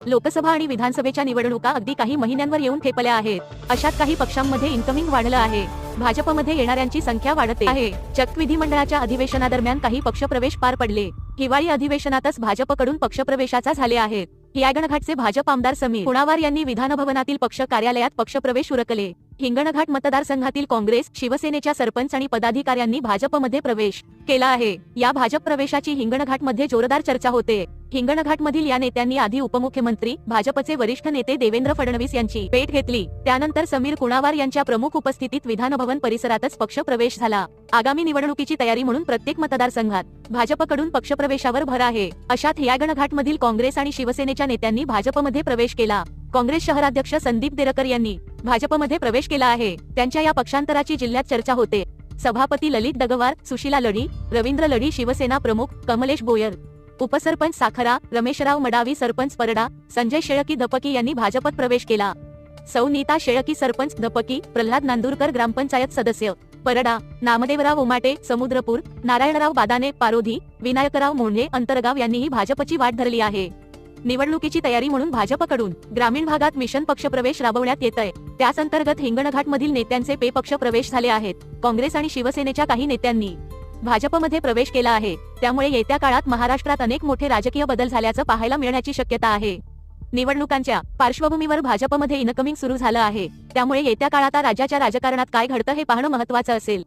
लोकसभा आणि विधानसभेच्या निवडणुका अगदी काही महिन्यांवर येऊन ठेपल्या आहेत. अशात काही पक्षांमध्ये इन्कमिंग वाढलं आहे. भाजपमध्ये येणाऱ्यांची संख्या वाढते आहे. चक्क विधिमंडळाच्या अधिवेशनादरम्यान काही पक्षप्रवेश पार पडले. हिवाळी अधिवेशनातच भाजपकडून पक्षप्रवेशाचा झाले आहेत. हिंगणघाटचे भाजप आमदार समीर कुणावार यांनी विधानभवनातील पक्ष कार्यालयात पक्षप्रवेश उरकले. हिंगणघाट मतदारसंघातील काँग्रेस, शिवसेनेच्या सरपंच आणि पदाधिकाऱ्यांनी भाजपमध्ये प्रवेश केला आहे. या भाजप प्रवेशाची हिंगणघाटमध्ये जोरदार चर्चा होते. हिंगणघाटमधील या नेत्यांनी आधी उपमुख्यमंत्री, भाजपचे वरिष्ठ नेते देवेंद्र फडणवीस यांची भेट घेतली. त्यानंतर समीर कुणावार यांच्या प्रमुख उपस्थितीत विधानभवन परिसरातच पक्षप्रवेश झाला. आगामी निवडणुकीची तयारी म्हणून प्रत्येक मतदारसंघात भाजपकडून पक्षप्रवेशावर भर आहे. अशात हिंगणघाटमधील काँग्रेस आणि शिवसेनेच्या नेत्यांनी भाजपमध्ये प्रवेश केला. काँग्रेस शहराध्यक्ष संदीप देरकर यांनी भाजपमध्ये प्रवेश केला आहे. त्यांच्या या पक्षांतराची जिल्ह्यात चर्चा होते. सभापती ललित दगवार, सुशीला लढी, रवींद्र लढी, शिवसेना प्रमुख कमलेश बोयर, उपसरपंच साखरा, रमेशराव मडावी, सरपंच परडा, संजय शेळकी धपकी यांनी भाजपत प्रवेश केला. सौ नीता शेळकी, सरपंच धपकी, प्रल्हाद नांदुरकर, ग्रामपंचायत सदस्य परडा, नामदेवराव उमाटे, समुद्रपूर, नारायणराव बादाने, पारोधी, विनायकराव मोंढे, अंतरगाव यांनीही भाजपची वाट धरली आहे. निवडणुकीची तयारी म्हणून भाजपकडून ग्रामीण भागात मिशन पक्षप्रवेश राबवण्यात येत आहे. त्याच अंतर्गत हिंगणघाटमधील नेत्यांचे पक्ष प्रवेश झाले आहेत. काँग्रेस आणि शिवसेनेच्या काही नेत्यांनी भाजपमध्ये प्रवेश केला आहे. त्यामुळे येत्या काळात महाराष्ट्रात अनेक मोठे राजकीय बदल झाल्याचं पाहायला मिळण्याची शक्यता आहे. निवडणुकांच्या पार्श्वभूमीवर भाजपमध्ये इनकमिंग सुरू झालं आहे. त्यामुळे येत्या काळात राज्याच्या राजकारणात काय घडतं हे पाहणं महत्त्वाचं असेल.